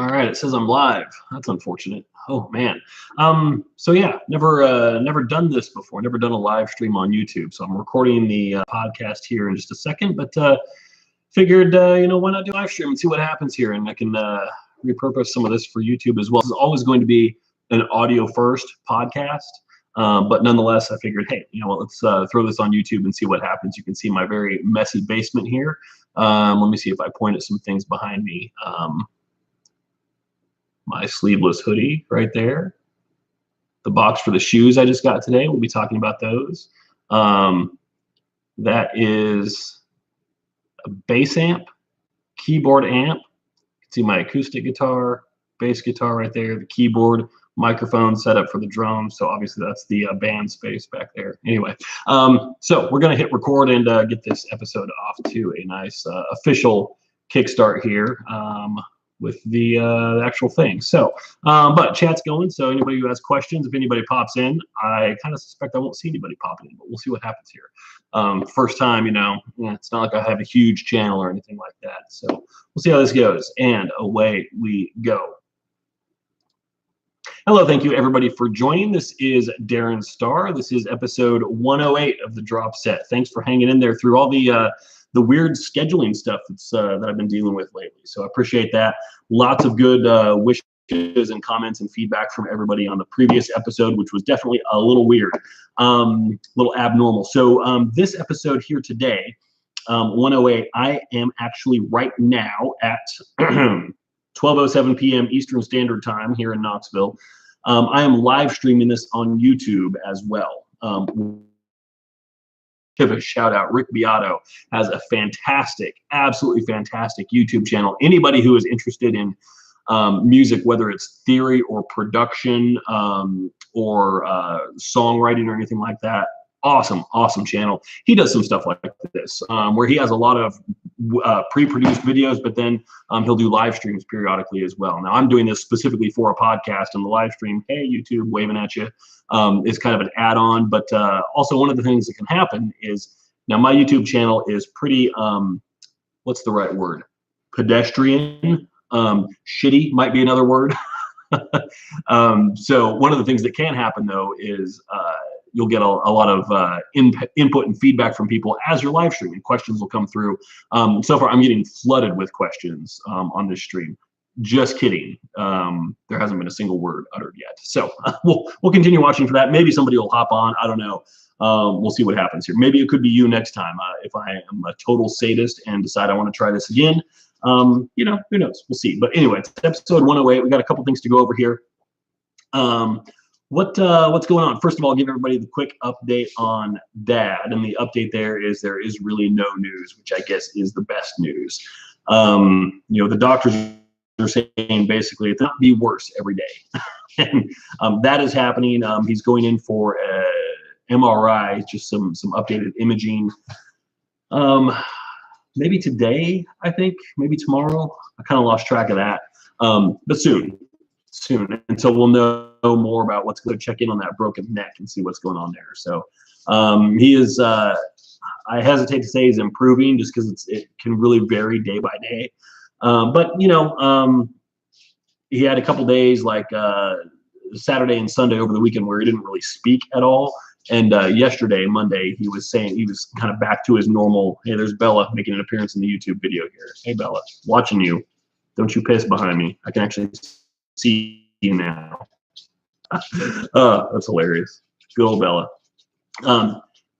All right, it says I'm live. That's unfortunate. Oh man. So yeah, never done this before. Never done a live stream on YouTube. So I'm recording the podcast here in just a second, but figured why not do a live stream and see what happens here, and I can repurpose some of this for YouTube as well. This is always going to be an audio first podcast, but nonetheless, I figured, hey, let's throw this on YouTube and see what happens. You can see my very messy basement here. Let me see if I point at some things behind me. My sleeveless hoodie right there. The box for the shoes I just got today. We'll be talking about those. That is a bass amp, keyboard amp. You can see my acoustic guitar, bass guitar right there, the keyboard, microphone set up for the drums. So obviously that's the band space back there. Anyway, so we're going to hit record and get this episode off to a nice official kickstart here. With the actual thing. So, but chat's going. So anybody who has questions, if anybody pops in, I kind of suspect I won't see anybody popping in, but we'll see what happens here. First time, it's not like I have a huge channel or anything like that. So we'll see how this goes. And away we go. Hello, thank you everybody for joining. This is Darren Starr. This is episode 108 of the Drop Set. Thanks for hanging in there through all the weird scheduling stuff that I've been dealing with lately. So I appreciate that. Lots of good wishes and comments and feedback from everybody on the previous episode, which was definitely a little weird, a little abnormal. So this episode here today, 108, I am actually right now at 12:07 p.m. Eastern Standard Time here in Knoxville. I am live streaming this on YouTube as well. Give a shout out. Rick Beato has a fantastic, absolutely fantastic YouTube channel. Anybody who is interested in music, whether it's theory or production or songwriting or anything like that, awesome channel. He does some stuff like this where he has a lot of pre-produced videos, but then he'll do live streams periodically as well. Now I'm doing this specifically for a podcast, and the live stream, hey YouTube, waving at you, is kind of an add-on. But also one of the things that can happen is, now my YouTube channel is pretty, what's the right word? Pedestrian, shitty might be another word. So one of the things that can happen though is you'll get a lot of input and feedback from people as you're live streaming. Questions will come through. So far, I'm getting flooded with questions on this stream. Just kidding. There hasn't been a single word uttered yet. So we'll continue watching for that. Maybe somebody will hop on. I don't know. We'll see what happens here. Maybe it could be you next time. If I am a total sadist and decide I want to try this again, who knows? We'll see. But anyway, it's episode 108. We got a couple things to go over here. What's going on? First of all, I'll give everybody the quick update on Dad, and the update there is really no news, which I guess is the best news. The doctors are saying basically it's not be worse every day, and that is happening. He's going in for a MRI, just some updated imaging. Maybe today, I think, maybe tomorrow. I kind of lost track of that, but soon, until we'll know more about what's going to check in on that broken neck and see what's going on there. So he is, I hesitate to say he's improving just because it can really vary day by day. But he had a couple days like Saturday and Sunday over the weekend where he didn't really speak at all. And yesterday, Monday, he was saying he was kind of back to his normal, hey, there's Bella making an appearance in the YouTube video here. Hey, Bella, watching you. Don't you piss behind me. I can actually see you now. That's hilarious. Good old Bella.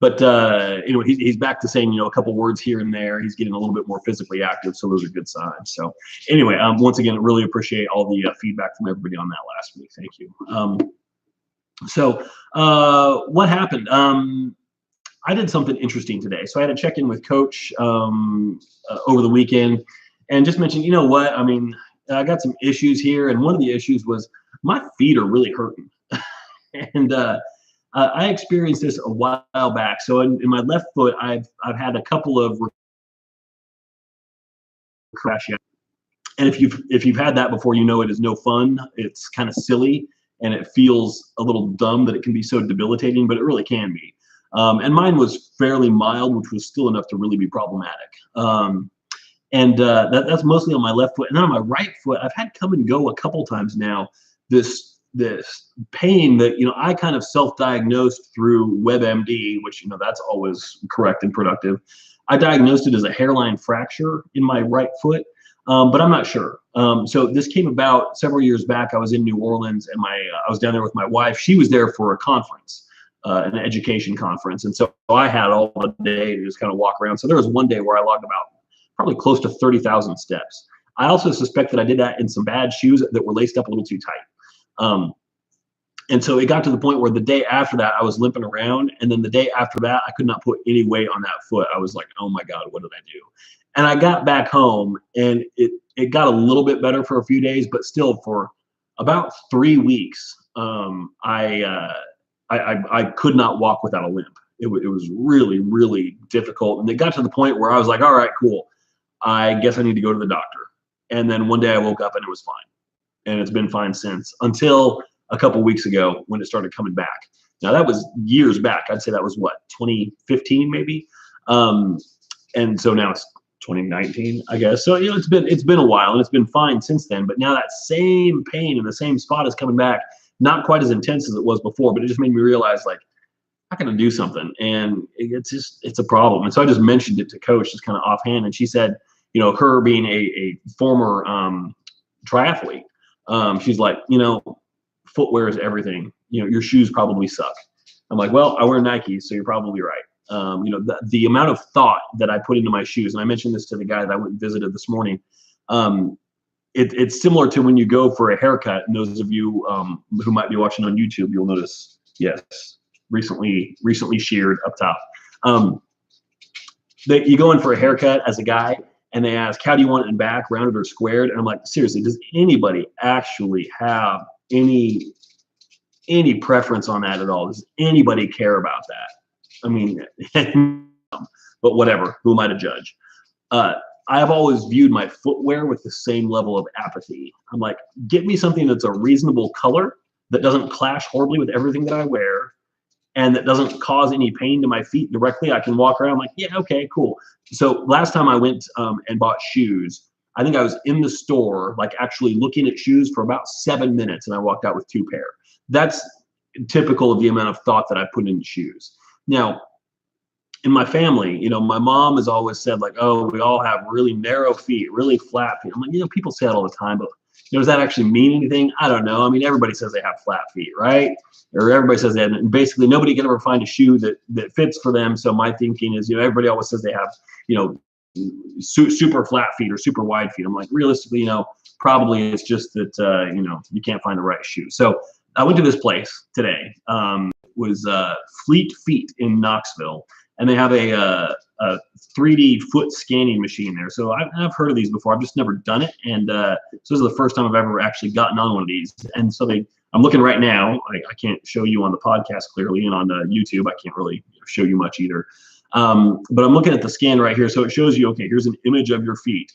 But he's back to saying a couple words here and there. He's getting a little bit more physically active, so those are good signs. So anyway, once again, I really appreciate all the feedback from everybody on that last week. Thank you. So what happened? I did something interesting today. So I had a check-in with Coach over the weekend, and just mentioned, you know what? I mean, I got some issues here, and one of the issues was my feet are really hurting. And I experienced this a while back. So in my left foot, I've had a couple of crash. And if you've had that before, it is no fun. It's kind of silly, and it feels a little dumb that it can be so debilitating, but it really can be. And mine was fairly mild, which was still enough to really be problematic. And that's mostly on my left foot. And then on my right foot, I've had come and go a couple times now. This pain that, you know, I kind of self-diagnosed through WebMD, which, you know, that's always correct and productive. I diagnosed it as a hairline fracture in my right foot, but I'm not sure. So this came about several years back. I was in New Orleans, and I was down there with my wife. She was there for a conference, an education conference, and so I had all the day to just kind of walk around. So there was one day where I logged about probably close to 30,000 steps. I also suspect that I did that in some bad shoes that were laced up a little too tight. And so it got to the point where the day after that, I was limping around. And then the day after that, I could not put any weight on that foot. I was like, oh my God, what did I do? And I got back home, and it got a little bit better for a few days, but still for about 3 weeks, I could not walk without a limp. It was really, really difficult. And it got to the point where I was like, all right, cool. I guess I need to go to the doctor. And then one day I woke up and it was fine. And it's been fine since, until a couple weeks ago when it started coming back. Now that was years back. I'd say that was what, 2015 maybe. And so now it's 2019, I guess. So, you know, it's been a while, and it's been fine since then. But now that same pain in the same spot is coming back, not quite as intense as it was before, but it just made me realize, like, I gotta do something, and it's a problem. And so I just mentioned it to Coach, just kind of offhand, and she said, you know, her being a former triathlete, she's like, you know, footwear is everything. You know, your shoes probably suck. I'm like, well, I wear Nike, so you're probably right. You know, the amount of thought that I put into my shoes, and I mentioned this to the guy that I went and visited this morning. It's similar to when you go for a haircut. And those of you who might be watching on YouTube, you'll notice, yes, recently sheared up top. That you go in for a haircut as a guy, and they ask, how do you want it in back, rounded or squared? And I'm like, seriously, does anybody actually have any preference on that at all? Does anybody care about that? I mean, but whatever, who am I to judge? I have always viewed my footwear with the same level of apathy. I'm like, get me something that's a reasonable color, that doesn't clash horribly with everything that I wear, and that doesn't cause any pain to my feet directly. I can walk around like, yeah, okay, cool. So last time I went and bought shoes, I think I was in the store, like actually looking at shoes for about 7 minutes, and I walked out with 2 pair. That's typical of the amount of thought that I put into shoes. Now, in my family, you know, my mom has always said, like, oh, we all have really narrow feet, really flat feet. I'm like, you know, people say that all the time, but, you know, does that actually mean anything? I don't know. I mean, everybody says they have flat feet, right? Or everybody says that, and basically nobody can ever find a shoe that fits for them. So my thinking is, you know, everybody always says they have, you know, super flat feet or super wide feet. I'm like, realistically, you know, probably it's just that, you know, you can't find the right shoe. So I went to this place today, was Fleet Feet in Knoxville, and they have a 3D foot scanning machine there. So I've heard of these before. I've just never done it. And so this is the first time I've ever actually gotten on one of these. And so I'm looking right now. I can't show you on the podcast clearly, and on YouTube, I can't really show you much either. But I'm looking at the scan right here. So it shows you, okay, here's an image of your feet.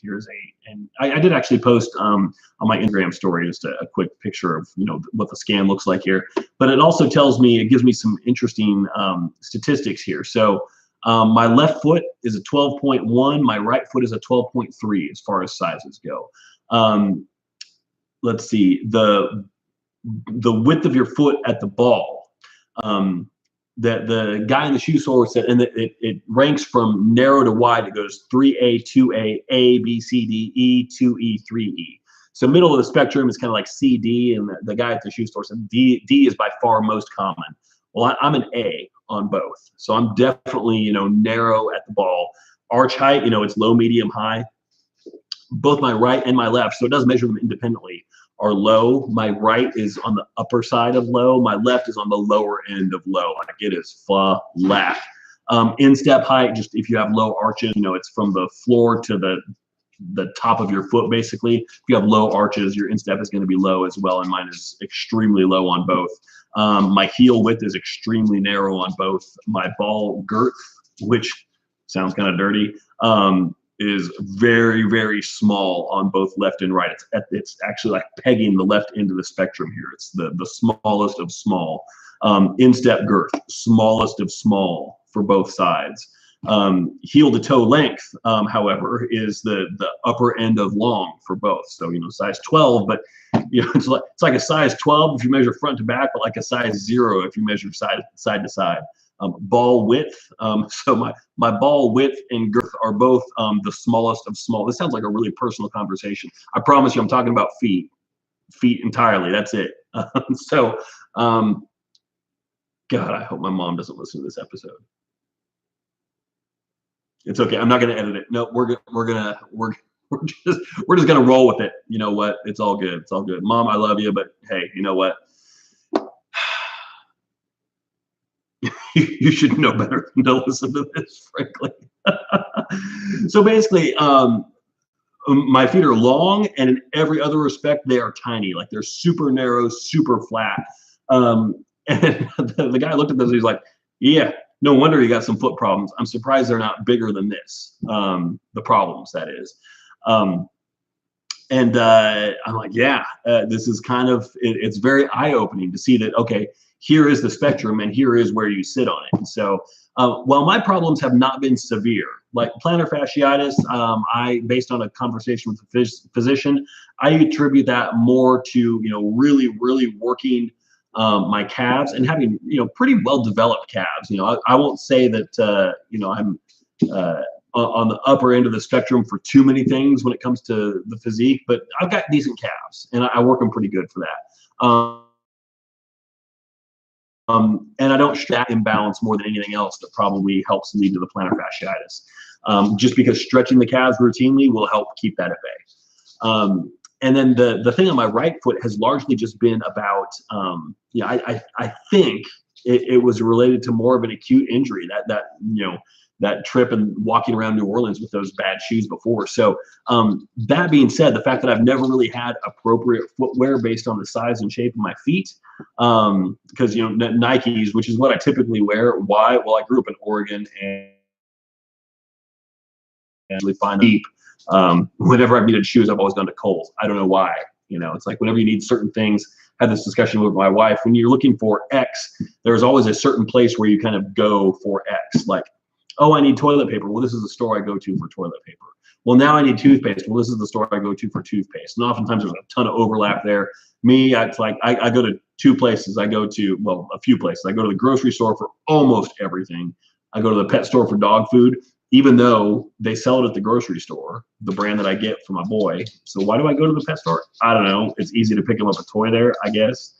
And I did actually post on my Instagram story just a quick picture of, you know, what the scan looks like here. But it also tells me, it gives me some interesting statistics here. So my left foot is a 12.1. My right foot is a 12.3 as far as sizes go. Let's see, the width of your foot at the ball. That the guy in the shoe store said, and it ranks from narrow to wide. It goes 3A, 2A, A, B, C, D, E, 2E, 3E. So middle of the spectrum is kind of like C, D, and the guy at the shoe store said D is by far most common. Well, I'm an A on both. So I'm definitely, you know, narrow at the ball. Arch height, you know, it's low, medium, high. Both my right and my left, so it does measure them independently, are low. My right is on the upper side of low. My left is on the lower end of low. Like, it is flat. Instep height, just if you have low arches, you know, it's from the floor to the top of your foot, basically. If you have low arches, your instep is going to be low as well, and mine is extremely low on both. My heel width is extremely narrow on both. My ball girth, which sounds kind of dirty, is very, very small on both left and right. It's actually like pegging the left end of the spectrum here. It's the smallest of small. Instep girth, smallest of small for both sides. Heel to toe length, however, is the upper end of long for both. So, you know, size 12, but you know, it's like a size 12 if you measure front to back, but like a size 0 if you measure side to side. Ball width. So my ball width and girth are both the smallest of small. This sounds like a really personal conversation. I promise you, I'm talking about feet entirely. That's it. So, God, I hope my mom doesn't listen to this episode. It's okay. I'm not going to edit it. No, we're just gonna roll with it. You know what? It's all good. It's all good. Mom, I love you, but hey, you know what? You should know better than to listen to this, frankly. So basically, my feet are long, and in every other respect, they are tiny. Like they're super narrow, super flat. And the guy looked at this, he's like, yeah, no wonder you got some foot problems. I'm surprised they're not bigger than this. The problems, that is. I'm like, yeah, this is kind of, it's very eye-opening to see that, okay, here is the spectrum and here is where you sit on it. And so while my problems have not been severe, like plantar fasciitis, based on a conversation with a physician, I attribute that more to, you know, really, really working my calves and having, you know, pretty well-developed calves. You know, I won't say that, you know, I'm on the upper end of the spectrum for too many things when it comes to the physique, but I've got decent calves and I work them pretty good for that. And I don't that imbalance more than anything else that probably helps lead to the plantar fasciitis. Just because stretching the calves routinely will help keep that at bay. And then the thing on my right foot has largely just been about, you know, I think it was related to more of an acute injury that you know, that trip and walking around New Orleans with those bad shoes before. So that being said, the fact that I've never really had appropriate footwear based on the size and shape of my feet, because, you know, Nikes, which is what I typically wear. Why? Well, I grew up in Oregon and really find them deep. Whenever I've needed shoes, I've always gone to Kohl's. I don't know why. You know, it's like whenever you need certain things, I had this discussion with my wife. When you're looking for X, there's always a certain place where you kind of go for X. Like, oh, I need toilet paper. Well, this is the store I go to for toilet paper. Well, now I need toothpaste. Well, this is the store I go to for toothpaste. And oftentimes there's a ton of overlap there. Me, it's like I go to two places. I go to, well, a few places. I go to the grocery store for almost everything. I go to the pet store for dog food, even though they sell it at the grocery store, the brand that I get for my boy. So why do I go to the pet store? I don't know. It's easy to pick him up a toy there, I guess.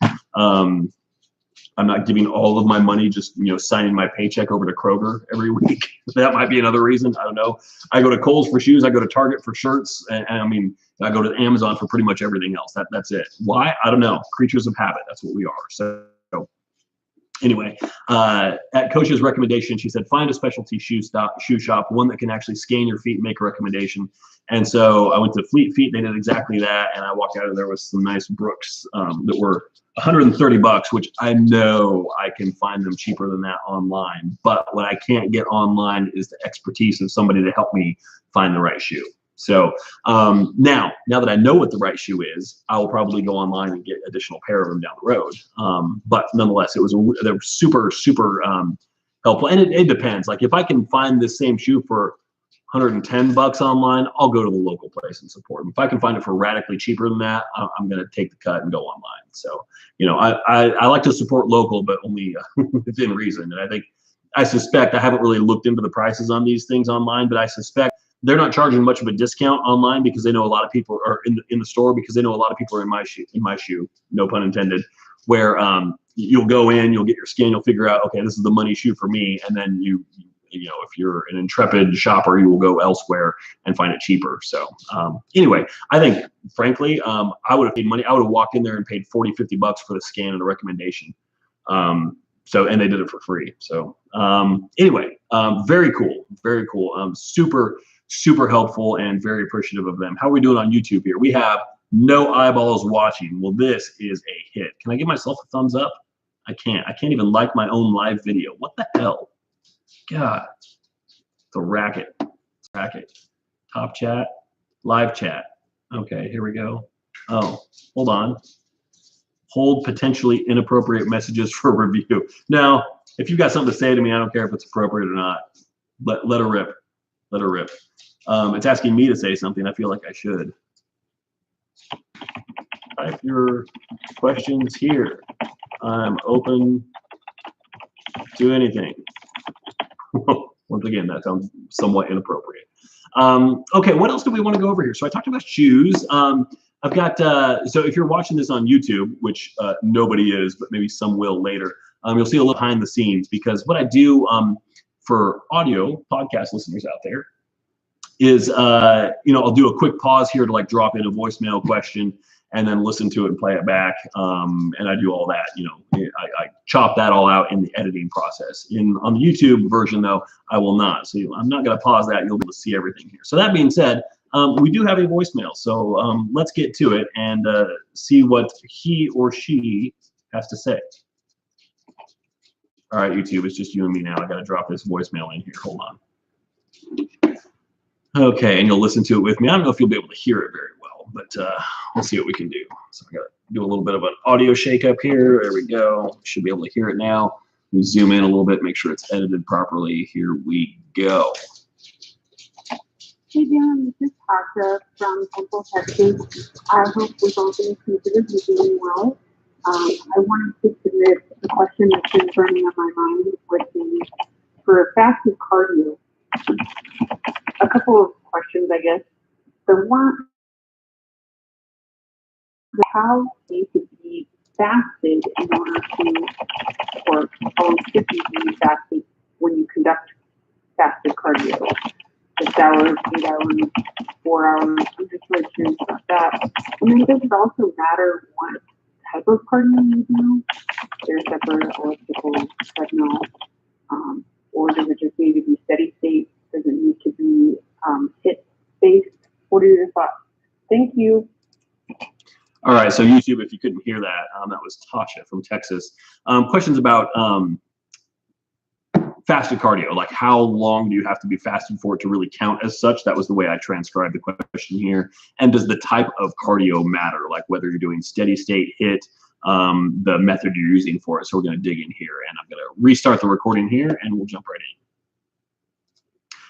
I'm not giving all of my money, just, you know, signing my paycheck over to Kroger every week. That might be another reason. I don't know. I go to Kohl's for shoes. I go to Target for shirts. And I mean, I go to Amazon for pretty much everything else. That's it. Why? I don't know. Creatures of habit. That's what we are. So anyway, at Coach's recommendation, she said, find a specialty shoe shop, one that can actually scan your feet and make a recommendation. And so I went to Fleet Feet. They did exactly that. And I walked out of there with some nice Brooks that were $130, which I know I can find them cheaper than that online. But what I can't get online is the expertise of somebody to help me find the right shoe. So now that I know what the right shoe is, I will probably go online and get additional pair of them down the road. But nonetheless, they were super, super helpful. And it depends. Like if I can find the same shoe for $110 online, I'll go to the local place and support them. If I can find it for radically cheaper than that, I'm going to take the cut and go online. So, you know, I like to support local, but only within reason. And I suspect, I haven't really looked into the prices on these things online, but I suspect they're not charging much of a discount online because they know a lot of people are in the store, because they know a lot of people are in my shoe, no pun intended, where you'll go in, you'll get your scan, you'll figure out, okay, this is the money shoe for me. And then you know, if you're an intrepid shopper, you will go elsewhere and find it cheaper. So anyway, I think, frankly, I would have paid money. I would have walked in there and paid $40-50 for the scan and the recommendation. So, and they did it for free. So anyway, very cool, very cool. Super helpful and very appreciative of them. How are we doing on YouTube here? We have no eyeballs watching. Well, this is a hit. Can I give myself a thumbs up? I can't even like my own live video. What the hell? God, the racket. Top chat, live chat. Okay, here we go. Oh, hold on. Hold potentially inappropriate messages for review. Now, if you've got something to say to me, I don't care if it's appropriate or not. Let her rip. Let her rip. It's asking me to say something. I feel like I should. Type your questions here. I'm open to anything. Once again, that sounds somewhat inappropriate. Okay, what else do we want to go over here? So I talked about shoes. I've got, so if you're watching this on YouTube, which nobody is, but maybe some will later, you'll see a little behind the scenes, because what I do for audio podcast listeners out there is, I'll do a quick pause here to like drop in a voicemail question and then listen to it and play it back. And I do all that, I chop that all out in the editing process. On the YouTube version though, I will not. So I'm not gonna pause that. You'll be able to see everything here. So that being said, we do have a voicemail. So let's get to it and see what he or she has to say. All right, YouTube, it's just you and me now. I gotta drop this voicemail in here, hold on. Okay, and you'll listen to it with me. I don't know if you'll be able to hear it very well, but we'll see what we can do. So I gotta do a little bit of an audio shake up here. There we go. Should be able to hear it now. Let me zoom in a little bit, make sure it's edited properly. Here we go. Hey Dan, this is Tasha from Temple, Texas. I hope with all things considered you're doing well. I wanted to submit a question that's been burning on my mind with the for fasted cardio. A couple of questions, I guess. The one, how you could be fasted in order to, or how should you be fasted when you conduct fasted cardio? 6 hours, 8 hours, 4 hours. I'm just really curious about that. And then does it also matter what type of cardio you do? There's separate elliptical, treadmill, or does it just need to be steady state? Does it need to be hit-based? What are your thoughts? Thank you. All right, so YouTube, if you couldn't hear that, that was Tasha from Texas. Questions about fasted cardio, like how long do you have to be fasted for it to really count as such? That was the way I transcribed the question here. And does the type of cardio matter, like whether you're doing steady state, hit, the method you're using for it? So we're going to dig in here, and I'm going to restart the recording here, and we'll jump right in.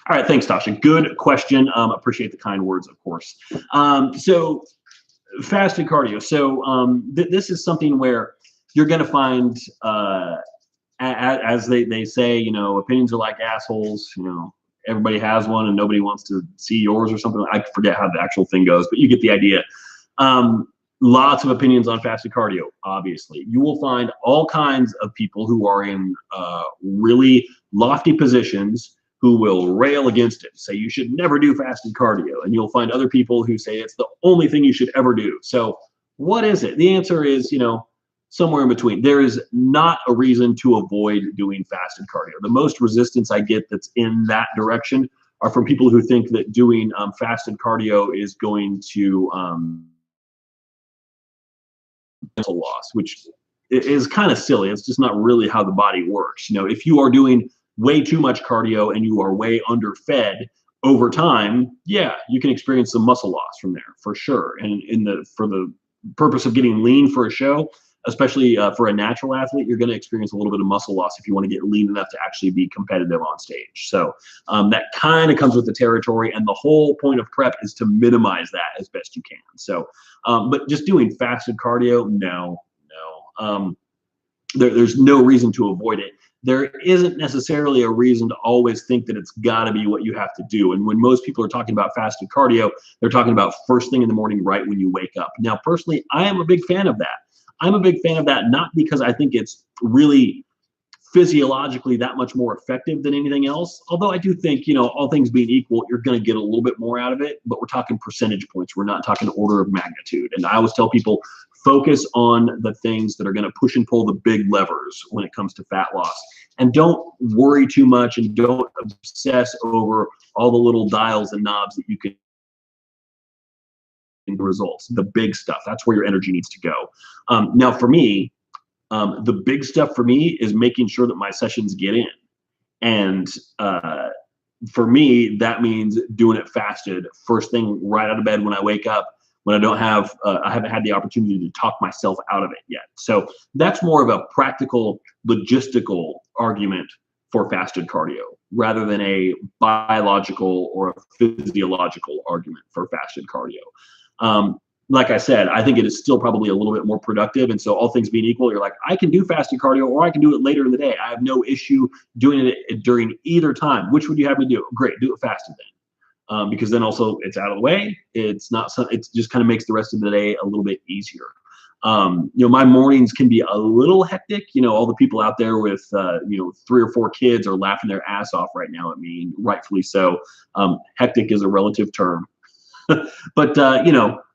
All right, thanks, Tasha. Good question. Appreciate the kind words, of course. So fasted cardio. So this is something where you're going to find, as they say, opinions are like assholes. Everybody has one and nobody wants to see yours or something. I forget how the actual thing goes, but you get the idea. Lots of opinions on fasted cardio, obviously. You will find all kinds of people who are in really lofty positions who will rail against it, say you should never do fasted cardio. And you'll find other people who say it's the only thing you should ever do. So what is it? The answer is, somewhere in between. There is not a reason to avoid doing fasted cardio. The most resistance I get that's in that direction are from people who think that doing fasted cardio is going to mental loss, which is kind of silly. It's just not really how the body works. If you are doing way too much cardio and you are way underfed over time, yeah, you can experience some muscle loss from there for sure. And for the purpose of getting lean for a show, especially for a natural athlete, you're going to experience a little bit of muscle loss if you want to get lean enough to actually be competitive on stage. So that kind of comes with the territory, and the whole point of prep is to minimize that as best you can. So, but just doing fasted cardio, no. There's no reason to avoid it. There isn't necessarily a reason to always think that it's got to be what you have to do. And when most people are talking about fasted cardio, they're talking about first thing in the morning, right when you wake up. Now, personally, I am a big fan of that. I'm a big fan of that, not because I think it's really physiologically that much more effective than anything else. Although I do think, all things being equal, you're going to get a little bit more out of it, but we're talking percentage points. We're not talking order of magnitude. And I always tell people, focus on the things that are going to push and pull the big levers when it comes to fat loss. And don't worry too much, and don't obsess over all the little dials and knobs that you can in the results, the big stuff. That's where your energy needs to go. Now for me, the big stuff for me is making sure that my sessions get in. And for me, that means doing it fasted first thing right out of bed when I wake up, when I don't have, I haven't had the opportunity to talk myself out of it yet. So that's more of a practical, logistical argument for fasted cardio rather than a biological or a physiological argument for fasted cardio. Like I said, I think it is still probably a little bit more productive. And so all things being equal, you're like, I can do fasted cardio or I can do it later in the day. I have no issue doing it during either time. Which would you have me do? Great, do it fasted then. Because then also it's out of the way. It's not, it just kind of makes the rest of the day a little bit easier. My mornings can be a little hectic. All the people out there with, 3 or 4 kids are laughing their ass off right now at me, rightfully so. Hectic is a relative term. But,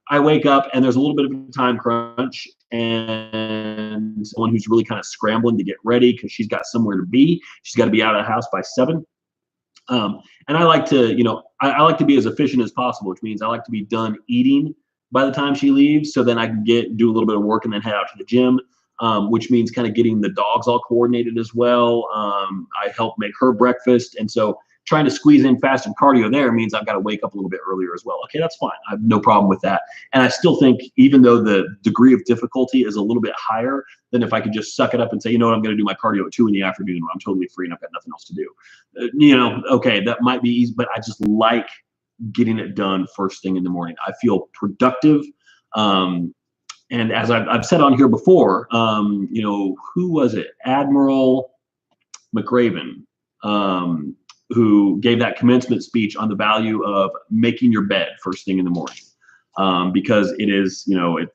I wake up and there's a little bit of a time crunch and someone who's really kind of scrambling to get ready because she's got somewhere to be. She's got to be out of the house by 7. And I like to, I like to be as efficient as possible, which means I like to be done eating by the time she leaves. So then I can do a little bit of work and then head out to the gym, which means kind of getting the dogs all coordinated as well. I help make her breakfast. And so trying to squeeze in fasted cardio there means I've got to wake up a little bit earlier as well. Okay, that's fine. I have no problem with that. And I still think even though the degree of difficulty is a little bit higher than if I could just suck it up and say, you know what, I'm going to do my cardio at 2 in the afternoon when I'm totally free and I've got nothing else to do. Okay, that might be easy, but I just like getting it done first thing in the morning. I feel productive. And as I've said on here before, who was it? Admiral McRaven, who gave that commencement speech on the value of making your bed first thing in the morning, because it is,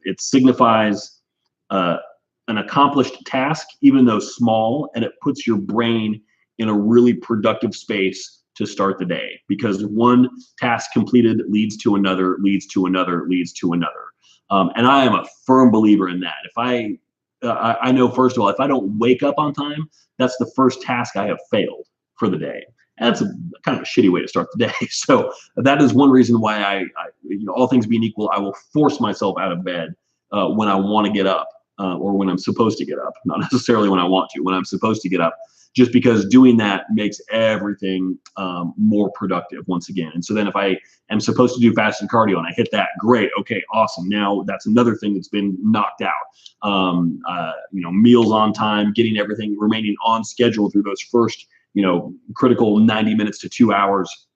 it signifies an accomplished task, even though small, and it puts your brain in a really productive space to start the day, because one task completed leads to another, leads to another, leads to another. And I am a firm believer in that. If I know, first of all, if I don't wake up on time, that's the first task I have failed for the day. And that's a kind of a shitty way to start the day. So that is one reason why I all things being equal, I will force myself out of bed when I want to get up, or when I'm supposed to get up, not necessarily when I want to, when I'm supposed to get up, just because doing that makes everything more productive once again. And so then if I am supposed to do fasted cardio and I hit that, great, okay, awesome. Now that's another thing that's been knocked out. Meals on time, getting everything remaining on schedule through those first critical 90 minutes to 2 hours.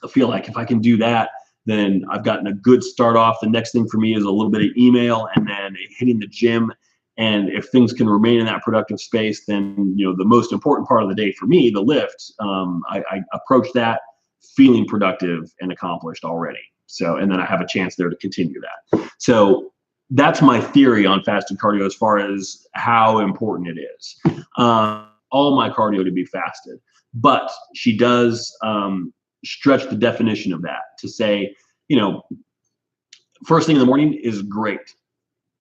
I feel like if I can do that, then I've gotten a good start off. The next thing for me is a little bit of email and then hitting the gym. And if things can remain in that productive space, then, the most important part of the day for me, the lift, I approach that feeling productive and accomplished already. So, and then I have a chance there to continue that. So that's my theory on fasted cardio as far as how important it is. All my cardio to be fasted, but she does stretch the definition of that to say, first thing in the morning is great.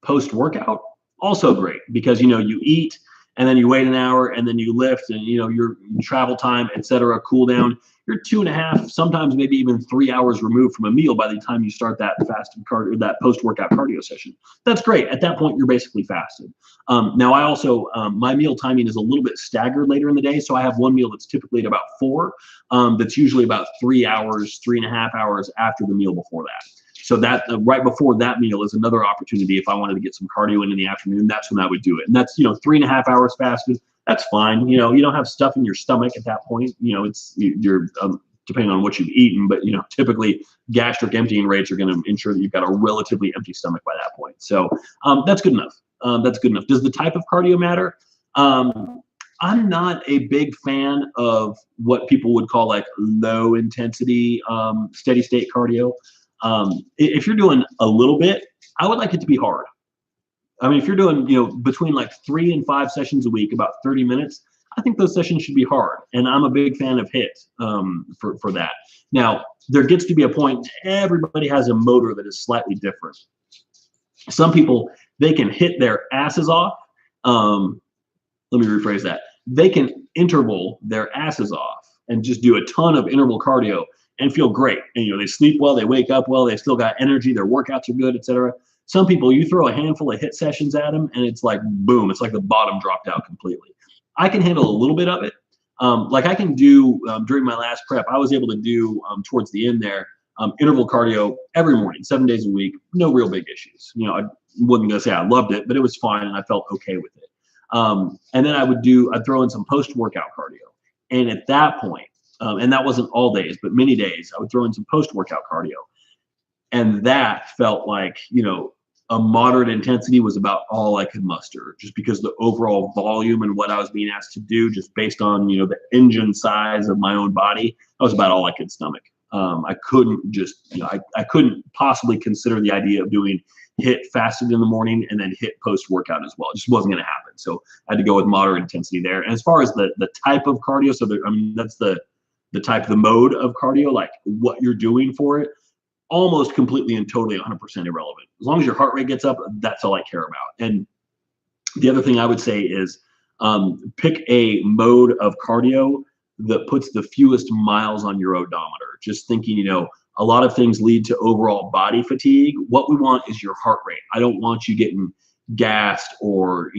Post-workout, also great, because you eat and then you wait an hour and then you lift and your travel time, etc., cool down. You're 2.5, sometimes maybe even 3 hours removed from a meal by the time you start that fasted cardio, that post-workout cardio session. That's great. At that point, you're basically fasted. Now, I also my meal timing is a little bit staggered later in the day, so I have one meal that's typically at about 4. That's usually about 3 hours, 3.5 hours after the meal before that. So that right before that meal is another opportunity. If I wanted to get some cardio in the afternoon, that's when I would do it. And that's 3.5 hours fasted. That's fine. You don't have stuff in your stomach at that point. You're depending on what you've eaten, but typically gastric emptying rates are going to ensure that you've got a relatively empty stomach by that point. So that's good enough. That's good enough. Does the type of cardio matter? I'm not a big fan of what people would call like low intensity, steady state cardio. If you're doing a little bit, I would like it to be hard. I mean, if you're doing, between like 3 and 5 sessions a week, about 30 minutes, I think those sessions should be hard. And I'm a big fan of HIIT for that. Now, there gets to be a point, everybody has a motor that is slightly different. Some people, they can hit their asses off. Let me rephrase that. They can interval their asses off and just do a ton of interval cardio and feel great. And, they sleep well, they wake up well, they still got energy, their workouts are good, etc. Some people, you throw a handful of HIIT sessions at them and it's like, boom, it's like the bottom dropped out completely. I can handle a little bit of it. Like I can do, during my last prep, I was able to do towards the end there, interval cardio every morning, 7 days a week, no real big issues. I wasn't gonna say I loved it, but it was fine and I felt okay with it. And then I'd throw in some post-workout cardio. And at that point, and that wasn't all days, but many days, I would throw in some post-workout cardio. And that felt like, a moderate intensity was about all I could muster, just because the overall volume and what I was being asked to do, just based on, the engine size of my own body, that was about all I could stomach. I couldn't just, I couldn't possibly consider the idea of doing HIIT fasted in the morning and then HIIT post-workout as well. It just wasn't going to happen. So I had to go with moderate intensity there. And as far as the type of cardio, so that's the type, the mode of cardio, like what you're doing for it, almost completely and totally 100% irrelevant. As long as your heart rate gets up, that's all I care about. And the other thing I would say is pick a mode of cardio that puts the fewest miles on your odometer. Just thinking, a lot of things lead to overall body fatigue. What we want is your heart rate. I don't want you getting gassed or,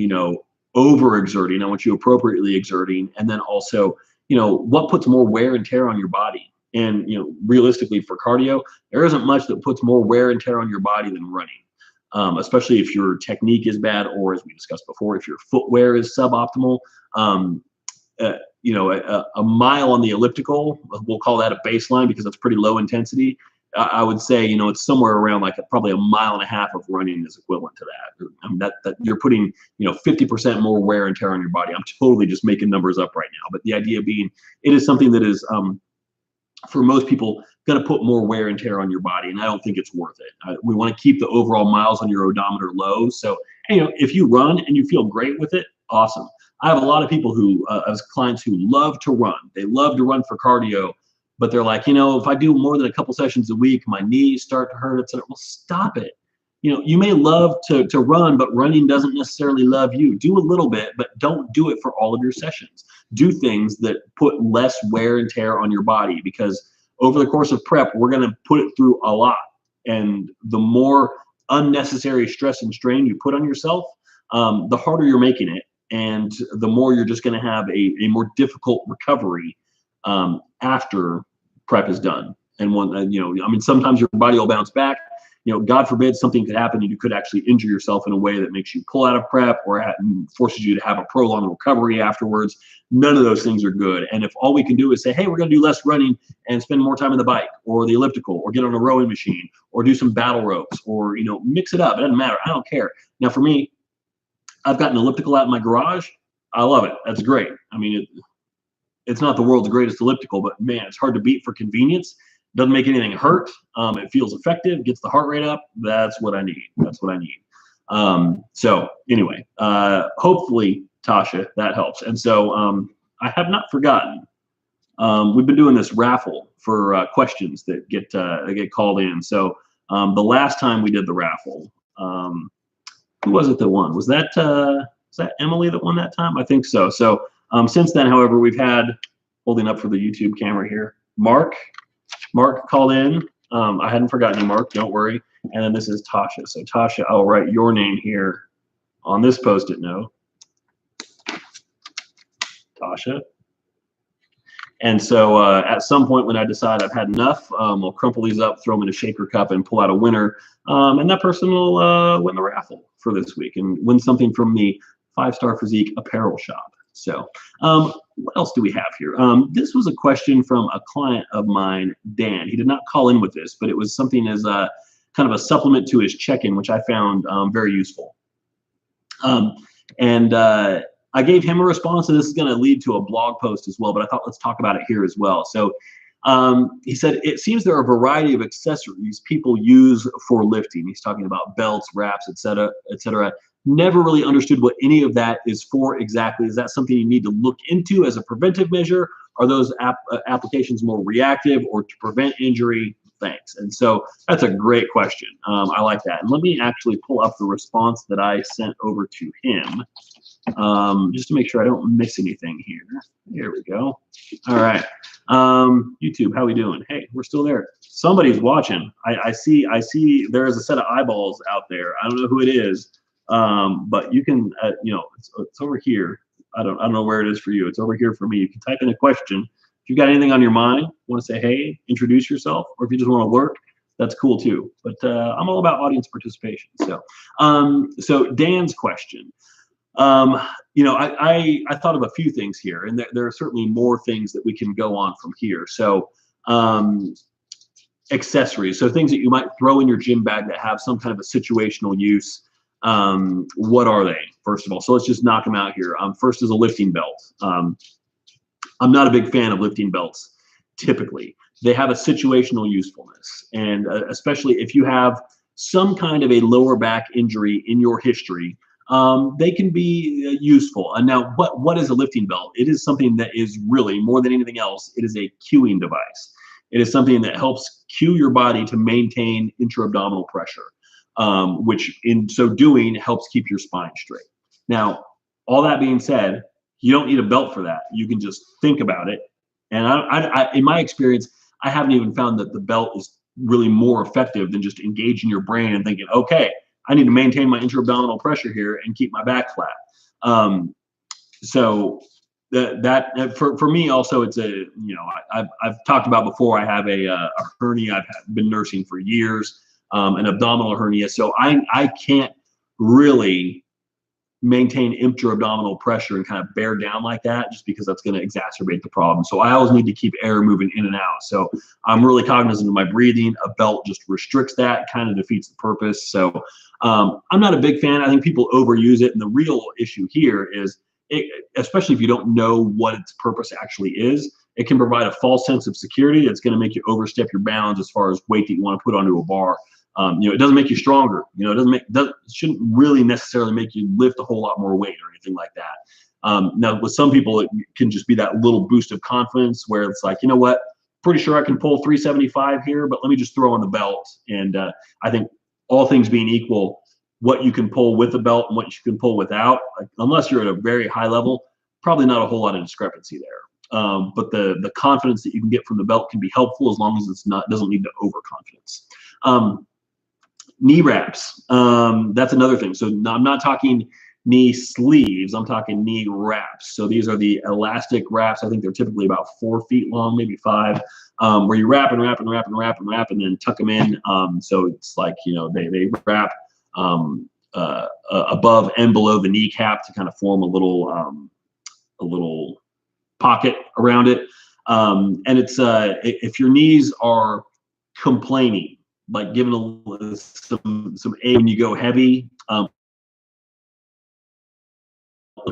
overexerting. I want you appropriately exerting. And then also, what puts more wear and tear on your body? And, realistically for cardio, there isn't much that puts more wear and tear on your body than running, especially if your technique is bad, or as we discussed before, if your footwear is suboptimal. A mile on the elliptical, we'll call that a baseline because that's pretty low intensity. I would say, it's somewhere around like probably 1.5 miles of running is equivalent to that. I mean, that you're putting, 50% more wear and tear on your body. I'm totally just making numbers up right now. But the idea being, it is something that is, for most people, going to put more wear and tear on your body, and I don't think it's worth it. We want to keep the overall miles on your odometer low. So, if you run and you feel great with it, awesome. I have a lot of people who, as clients, who love to run. They love to run for cardio, but they're like, if I do more than a couple sessions a week, my knees start to hurt, etc. Well, stop it. You may love to run, but running doesn't necessarily love you. Do a little bit, but don't do it for all of your sessions. Do things that put less wear and tear on your body, because over the course of prep, we're going to put it through a lot. And the more unnecessary stress and strain you put on yourself, the harder you're making it. And the more you're just going to have a more difficult recovery after prep is done. And sometimes your body will bounce back. God forbid something could happen and you could actually injure yourself in a way that makes you pull out of prep or forces you to have a prolonged recovery afterwards. None of those things are good. And if all we can do is say, hey, we're going to do less running and spend more time on the bike or the elliptical or get on a rowing machine or do some battle ropes or, mix it up. It doesn't matter. I don't care. Now, for me, I've got an elliptical out in my garage. I love it. That's great. I mean, it's not the world's greatest elliptical, but man, it's hard to beat for convenience. Doesn't make anything hurt. It feels effective, gets the heart rate up. That's what I need. So anyway, hopefully, Tasha, that helps. And so I have not forgotten. We've been doing this raffle for questions that get called in. So the last time we did the raffle, who was it that won? Was that Emily that won that time? I think so. So since then, however, we've had, holding up for the YouTube camera here, Mark called in. I hadn't forgotten you, Mark, don't worry. And then this is Tasha. So Tasha, I'll write your name here on this Post-it note. Tasha. And so at some point when I decide I've had enough, I'll crumple these up, throw them in a shaker cup, and pull out a winner. And that person will win the raffle for this week and win something from the 5-Star Physique apparel shop. So what else do we have here? This was a question from a client of mine, Dan. He did not call in with this, but it was something as a kind of a supplement to his check-in, which I found very useful. I gave him a response, and this is going to lead to a blog post as well, but I thought let's talk about it here as well. So he said, it seems there are a variety of accessories people use for lifting. He's talking about belts, wraps, et cetera. Never really understood what any of that is for exactly. Is that something you need to look into as a preventive measure? Are those applications more reactive or to prevent injury? Thanks. And so that's a great question. I like that. And let me actually pull up the response that I sent over to him just to make sure I don't miss anything here. Here we go. All right. YouTube, how we doing? Hey, we're still there. Somebody's watching. I see there is a set of eyeballs out there. I don't know who it is. But you can, it's over here. I don't know where it is for you. It's over here for me. You can type in a question. If you've got anything on your mind, want to say, hey, introduce yourself, or if you just want to lurk, that's cool too. But I'm all about audience participation. So Dan's question. You know, I thought of a few things here, and there are certainly more things that we can go on from here. So accessories, so things that you might throw in your gym bag that have some kind of a situational use. What are they, first of all? So let's just knock them out here. First is a lifting belt. I'm not a big fan of lifting belts. Typically, they have a situational usefulness, and especially if you have some kind of a lower back injury in your history, they can be useful. And now, what is a lifting belt? It is something that is really, more than anything else, it is a cueing device. It is something that helps cue your body to maintain intra-abdominal pressure, which in so doing helps keep your spine straight. Now, all that being said, you don't need a belt for that. You can just think about it. And in my experience, I haven't even found that the belt is really more effective than just engaging your brain and thinking, okay, I need to maintain my intra-abdominal pressure here and keep my back flat. So that for me also, it's a, you know, I've talked about before, I have a hernia I've been nursing for years, an abdominal hernia. So I can't really maintain intra-abdominal pressure and kind of bear down like that, just because that's going to exacerbate the problem. So I always need to keep air moving in and out. So I'm really cognizant of my breathing. A belt just restricts that, kind of defeats the purpose. So I'm not a big fan. I think people overuse it. And the real issue here is, especially if you don't know what its purpose actually is, it can provide a false sense of security that's going to make you overstep your bounds as far as weight that you want to put onto a bar. You know, it doesn't make you stronger. You know, it shouldn't really necessarily make you lift a whole lot more weight or anything like that. Now, with some people, it can just be that little boost of confidence where it's like, you know what, pretty sure I can pull 375 here, but let me just throw on the belt. And I think all things being equal, what you can pull with the belt and what you can pull without, like, unless you're at a very high level, probably not a whole lot of discrepancy there. But the confidence that you can get from the belt can be helpful as long as doesn't lead to overconfidence. Knee wraps, that's another thing. So I'm not talking knee sleeves, I'm talking knee wraps. So these are the elastic wraps. I think they're typically about 4 feet long, maybe 5, where you wrap and wrap and wrap and wrap and wrap and then tuck them in. So it's like, you know, they wrap above and below the kneecap to kind of form a little pocket around it. And it's if your knees are complaining, like giving some ache when you go heavy,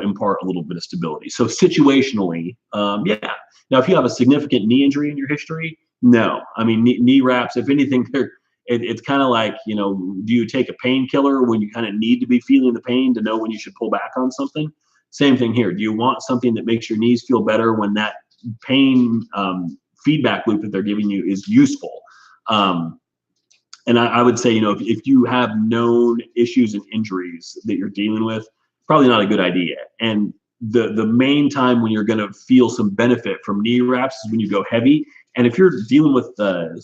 impart a little bit of stability. So situationally, yeah. Now, if you have a significant knee injury in your history, no. I mean, knee wraps, if anything, it's kind of like, you know, do you take a painkiller when you kind of need to be feeling the pain to know when you should pull back on something? Same thing here. Do you want something that makes your knees feel better when that pain feedback loop that they're giving you is useful? And I would say, you know, if you have known issues and injuries that you're dealing with, probably not a good idea. And the main time when you're going to feel some benefit from knee wraps is when you go heavy. And if you're dealing with a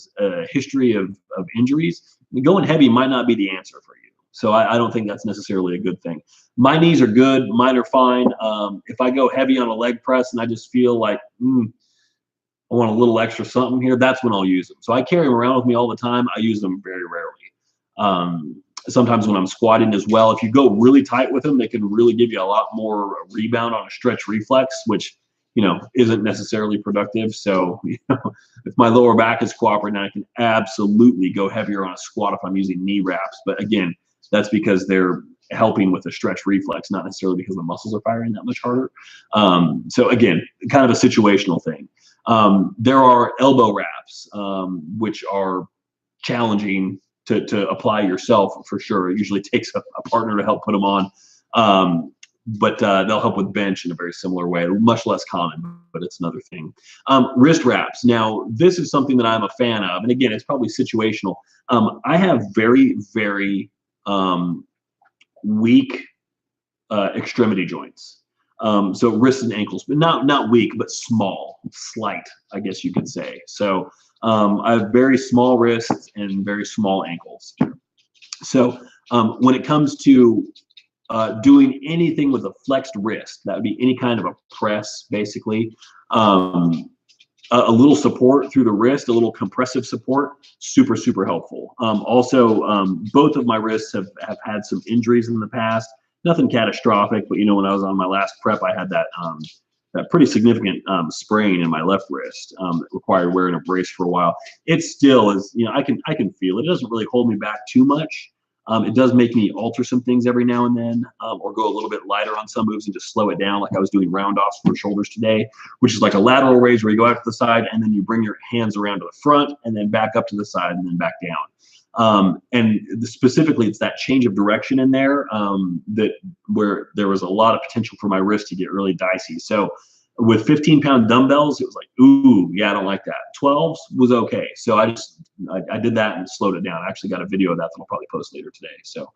history of injuries, going heavy might not be the answer for you. So I don't think that's necessarily a good thing. My knees are good. Mine are fine. If I go heavy on a leg press and I just feel like, I want a little extra something here, that's when I'll use them. So I carry them around with me all the time. I use them very rarely. Sometimes when I'm squatting as well, if you go really tight with them, they can really give you a lot more rebound on a stretch reflex, which, you know, isn't necessarily productive. So, you know, if my lower back is cooperating, I can absolutely go heavier on a squat if I'm using knee wraps. But again, that's because they're helping with the stretch reflex, not necessarily because the muscles are firing that much harder. So again, kind of a situational thing. There are elbow wraps, which are challenging to apply yourself for sure. It usually takes a partner to help put them on. But they'll help with bench in a very similar way. Much less common, but it's another thing. Wrist wraps. Now, this is something that I'm a fan of. And again, it's probably situational. I have very, very weak extremity joints. So wrists and ankles, but not weak, but small, slight, I guess you could say. So I have very small wrists and very small ankles. So when it comes to doing anything with a flexed wrist, that would be any kind of a press, basically. A little support through the wrist, a little compressive support, super, super helpful. Also, both of my wrists have had some injuries in the past, nothing catastrophic, but you know, when I was on my last prep, I had that that pretty significant sprain in my left wrist that required wearing a brace for a while. It still is, you know, I can feel it. It doesn't really hold me back too much. It does make me alter some things every now and then, or go a little bit lighter on some moves and just slow it down, like I was doing round offs for shoulders today, which is like a lateral raise where you go out to the side and then you bring your hands around to the front and then back up to the side and then back down. And specifically, it's that change of direction in there that where there was a lot of potential for my wrist to get really dicey. So with 15-pound dumbbells, it was like, ooh, yeah, I don't like that. 12s was okay. So I did that and slowed it down. I actually got a video of that I'll probably post later today. So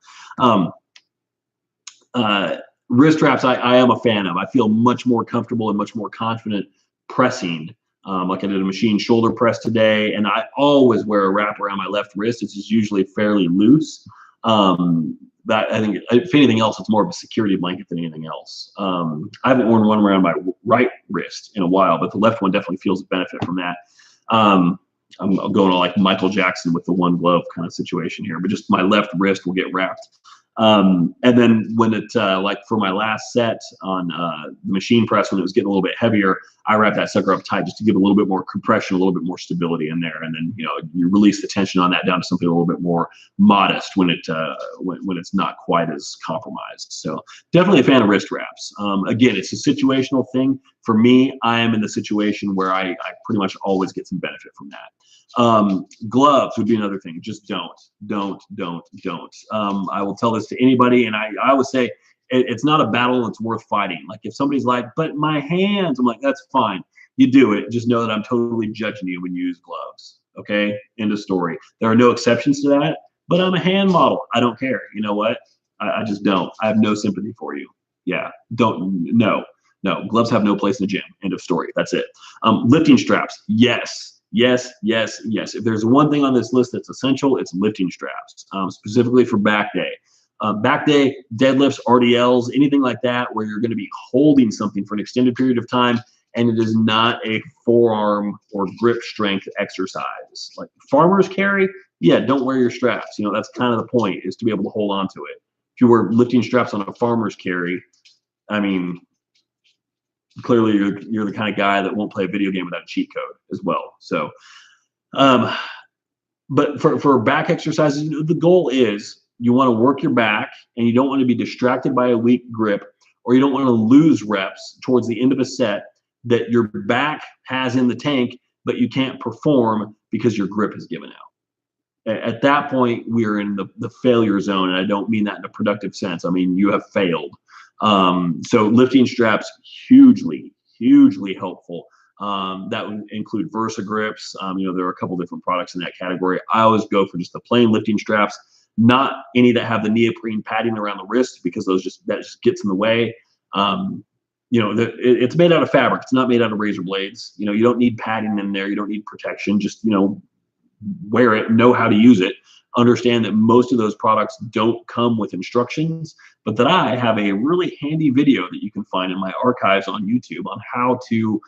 wrist wraps, I am a fan of. I feel much more comfortable and much more confident pressing. Like I did a machine shoulder press today, and I always wear a wrap around my left wrist. It's just usually fairly loose. That I think, if anything else, it's more of a security blanket than anything else. I haven't worn one around my right wrist in a while, but the left one definitely feels the benefit from that. I'm going to like Michael Jackson with the one glove kind of situation here, but just my left wrist will get wrapped. And then when it, like for my last set on the machine press, when it was getting a little bit heavier, I wrapped that sucker up tight just to give a little bit more compression, a little bit more stability in there. And then, you know, you release the tension on that down to something a little bit more modest when it, when it's not quite as compromised. So definitely a fan of wrist wraps. Again, it's a situational thing. For me, I am in the situation where I pretty much always get some benefit from that. Gloves would be another thing. Just don't. I will tell this to anybody, and I always say it's not a battle it's worth fighting. Like if somebody's like, but my hands, I'm like, that's fine. You do it. Just know that I'm totally judging you when you use gloves. Okay, end of story. There are no exceptions to that, but I'm a hand model. I don't care. You know what? I just don't. I have no sympathy for you. Yeah, no, gloves have no place in the gym. End of story. That's it. Lifting straps. Yes. If there's one thing on this list that's essential, it's lifting straps, specifically for back day. Back day, deadlifts, RDLs, anything like that, where you're going to be holding something for an extended period of time, and it is not a forearm or grip strength exercise. Like farmers carry, yeah, don't wear your straps. You know, that's kind of the point, is to be able to hold on to it. If you wear lifting straps on a farmer's carry, I mean, clearly you're the kind of guy that won't play a video game without a cheat code as well. So, but for back exercises, the goal is you want to work your back, and you don't want to be distracted by a weak grip, or you don't want to lose reps towards the end of a set that your back has in the tank, but you can't perform because your grip has given out. At that point, we are in the failure zone, and I don't mean that in a productive sense. I mean, you have failed. So lifting straps, hugely helpful. That would include Versa grips. You know, there are a couple different products in that category. I always go for just the plain lifting straps, not any that have the neoprene padding around the wrist, because that just gets in the way. You know, it's made out of fabric. It's not made out of razor blades. You know, you don't need padding in there. You don't need protection. Just, you know, wear it, know how to use it. Understand that most of those products don't come with instructions, but that I have a really handy video that you can find in my archives on YouTube on how to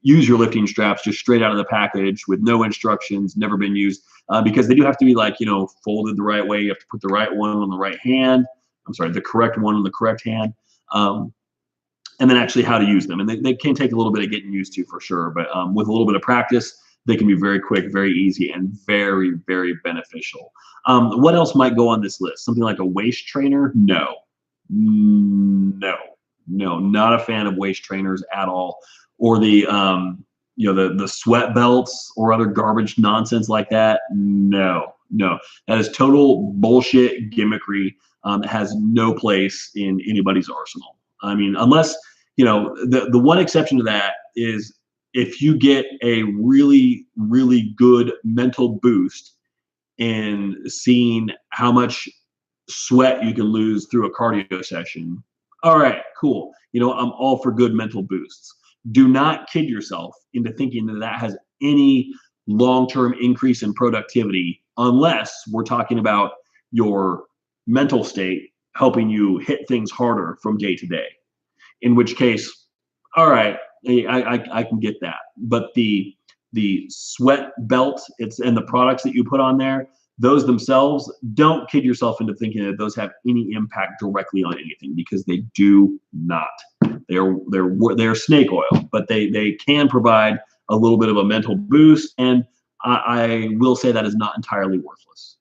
use your lifting straps just straight out of the package with no instructions, never been used, because they do have to be, like, you know, folded the right way. You have to put the right one on the right hand. I'm sorry, the correct one on the correct hand. And then actually how to use them. And they can take a little bit of getting used to, for sure, but with a little bit of practice, they can be very quick, very easy, and very, very beneficial. What else might go on this list? Something like a waist trainer? No, not a fan of waist trainers at all. Or the, you know, the sweat belts or other garbage nonsense like that. No, that is total bullshit gimmickry. It has no place in anybody's arsenal. I mean, unless, you know, the one exception to that is if you get a really, really good mental boost in seeing how much sweat you can lose through a cardio session. All right, cool. You know, I'm all for good mental boosts. Do not kid yourself into thinking that has any long-term increase in productivity, unless we're talking about your mental state helping you hit things harder from day to day. In which case, all right, I can get that. But the sweat belt, and the products that you put on there, those themselves, don't kid yourself into thinking that those have any impact directly on anything, because they do not. They're snake oil, but they can provide a little bit of a mental boost, and I will say that is not entirely worthless.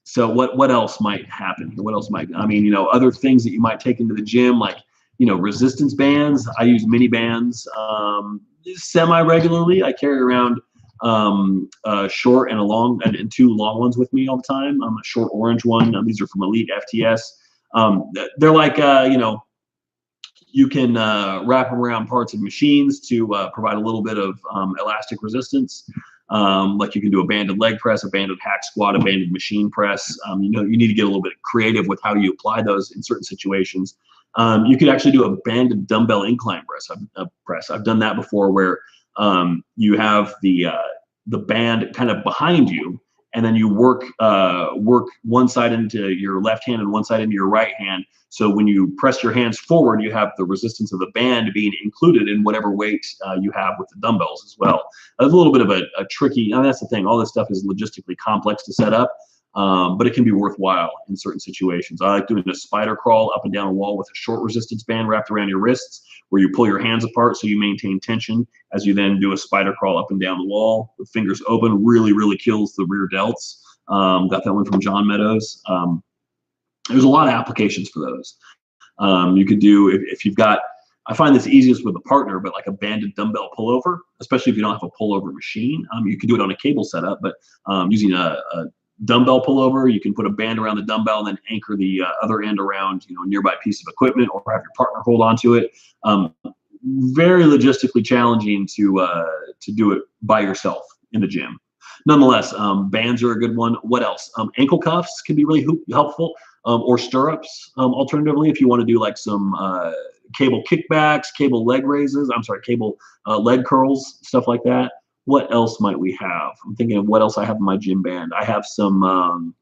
So what else might happen? What else might, I mean, other things that you might take into the gym, like, resistance bands. I use mini bands semi-regularly. I carry around a short and a long, and two long ones with me all the time. A short orange one. These are from Elite FTS. They're like, you can wrap them around parts of machines to provide a little bit of elastic resistance. Like you can do a banded leg press, a banded hack squat, a banded machine press. You need to get a little bit creative with how you apply those in certain situations. You could actually do a banded dumbbell incline press. I've done that before, where you have the band kind of behind you, and then you work one side into your left hand and one side into your right hand. So when you press your hands forward, you have the resistance of the band being included in whatever weight you have with the dumbbells as well. A little bit of a tricky, that's the thing, all this stuff is logistically complex to set up, but it can be worthwhile in certain situations. I like doing a spider crawl up and down a wall with a short resistance band wrapped around your wrists, where you pull your hands apart so you maintain tension as you then do a spider crawl up and down the wall with fingers open. Really, really kills the rear delts. Got that one from John Meadows. There's a lot of applications for those. You could do, if you've got, I find this easiest with a partner, but like a banded dumbbell pullover, especially if you don't have a pullover machine. You can do it on a cable setup, but using a dumbbell pullover, you can put a band around the dumbbell and then anchor the other end around a nearby piece of equipment, or have your partner hold on to it. Very logistically challenging to do it by yourself in the gym. Nonetheless, bands are a good one. What else? Ankle cuffs can be really helpful, or stirrups. Alternatively, if you want to do like some cable kickbacks, cable leg raises, cable leg curls, stuff like that. What else might we have? I'm thinking of what else I have in my gym band. I have some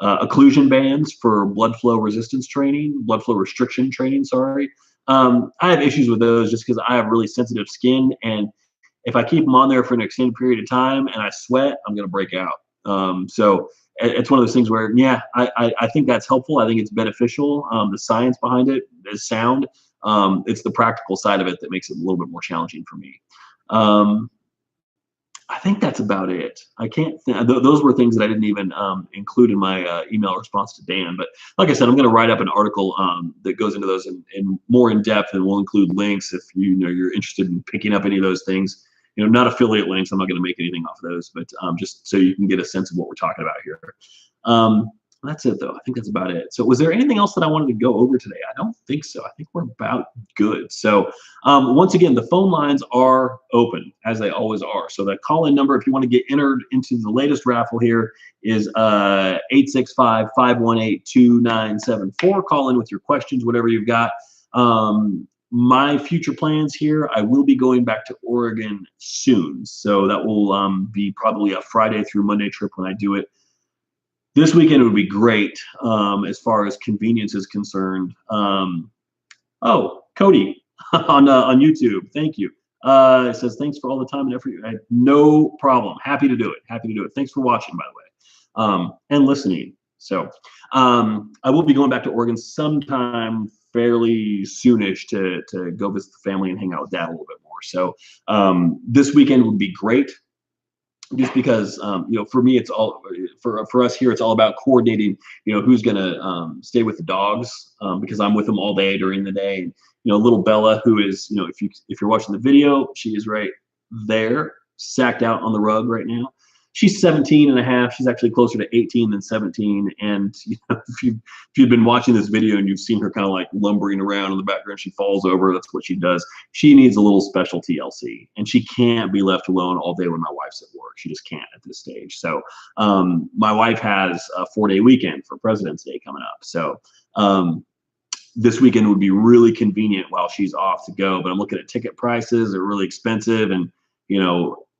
occlusion bands for blood flow resistance training, blood flow restriction training, sorry. I have issues with those just because I have really sensitive skin, and if I keep them on there for an extended period of time and I sweat, I'm going to break out. So it's one of those things where, yeah, I think that's helpful. I think it's beneficial. The science behind it is sound. It's the practical side of it that makes it a little bit more challenging for me. I think that's about it. I can't those were things that I didn't even include in my email response to Dan. But like I said, I'm going to write up an article that goes into those in more in depth, and we'll include links if you're interested in picking up any of those things. Not affiliate links. I'm not going to make anything off of those, but just so you can get a sense of what we're talking about here. That's it, though. I think that's about it. So was there anything else that I wanted to go over today? I don't think so. I think we're about good. So once again, the phone lines are open, as they always are. So the call-in number, if you want to get entered into the latest raffle here, is 865-518-2974. Call in with your questions, whatever you've got. My future plans here, I will be going back to Oregon soon. So that will be probably a Friday through Monday trip when I do it. This weekend would be great as far as convenience is concerned. Oh, Cody on YouTube, thank you. It says, thanks for all the time and effort. No problem. Happy to do it. Happy to do it. Thanks for watching, by the way, and listening. So I will be going back to Oregon sometime fairly soonish to go visit the family and hang out with Dad a little bit more. So this weekend would be great. Just because, for me, it's all for us here. It's all about coordinating, who's going to stay with the dogs, because I'm with them all day during the day. And, little Bella, who is, if you're watching the video, she is right there, sacked out on the rug right now. She's 17 and a half. She's actually closer to 18 than 17. And if you've been watching this video and you've seen her kind of like lumbering around in the background, she falls over. That's what she does. She needs a little special TLC, and she can't be left alone all day when my wife's at work. She just can't at this stage. So my wife has a 4-day weekend for President's Day coming up. So this weekend would be really convenient while she's off to go. But I'm looking at ticket prices. They're really expensive, and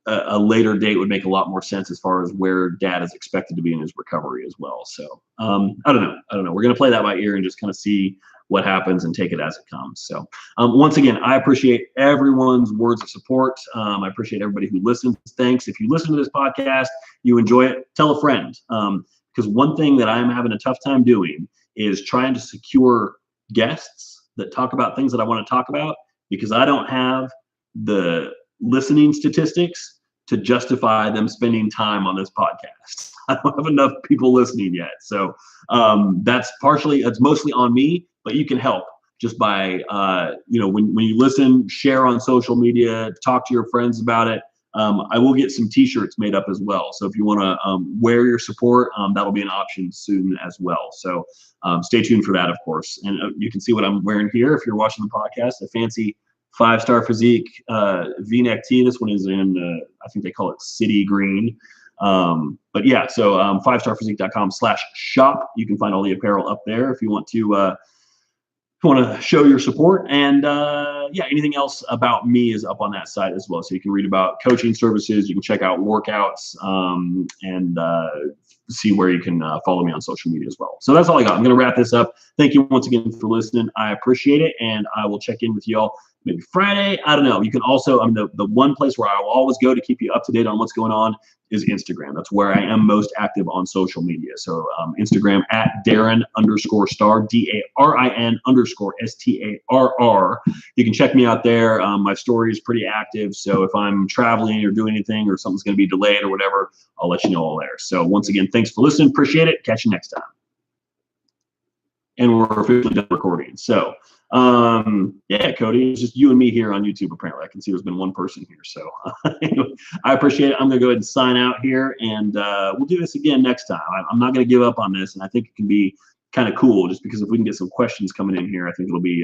a later date would make a lot more sense as far as where Dad is expected to be in his recovery as well. So I don't know. We're going to play that by ear and just kind of see what happens and take it as it comes. So once again, I appreciate everyone's words of support. I appreciate everybody who listens. Thanks. If you listen to this podcast, you enjoy it, tell a friend. Because one thing that I'm having a tough time doing is trying to secure guests that talk about things that I want to talk about, because I don't have the listening statistics to justify them spending time on this podcast. I don't have enough people listening yet. So that's mostly on me, but you can help just by, when you listen, share on social media, talk to your friends about it. I will get some t-shirts made up as well. So if you want to wear your support, that'll be an option soon as well. So stay tuned for that, of course. And you can see what I'm wearing here if you're watching the podcast, a fancy 5-Star Physique V-neck tee. This one is in, I think they call it city green. But yeah, so 5starphysique.com/shop. You can find all the apparel up there if you want to show your support. And anything else about me is up on that site as well. So you can read about coaching services, you can check out workouts, and see where you can follow me on social media as well. So that's all I got. I'm going to wrap this up. Thank you once again for listening. I appreciate it. And I will check in with you all maybe Friday. I don't know. You can also, the one place where I will always go to keep you up to date on what's going on is Instagram. That's where I am most active on social media. So Instagram at Darin_Starr, DARIN_STARR. You can check me out there. My story is pretty active. So if I'm traveling or doing anything or something's going to be delayed or whatever, I'll let you know all there. So once again, thanks for listening. Appreciate it. Catch you next time. And we're officially done recording. So Cody, it's just you and me here on YouTube. Apparently I can see there's been one person here. So anyway, I appreciate it. I'm going to go ahead and sign out here, and we'll do this again next time. I'm not going to give up on this, and I think it can be kind of cool just because if we can get some questions coming in here, I think it'll be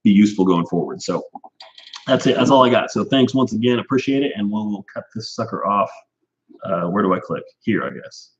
useful going forward. So that's it. That's all I got. So thanks once again. Appreciate it. And we'll cut this sucker off. Where do I click? Here, I guess.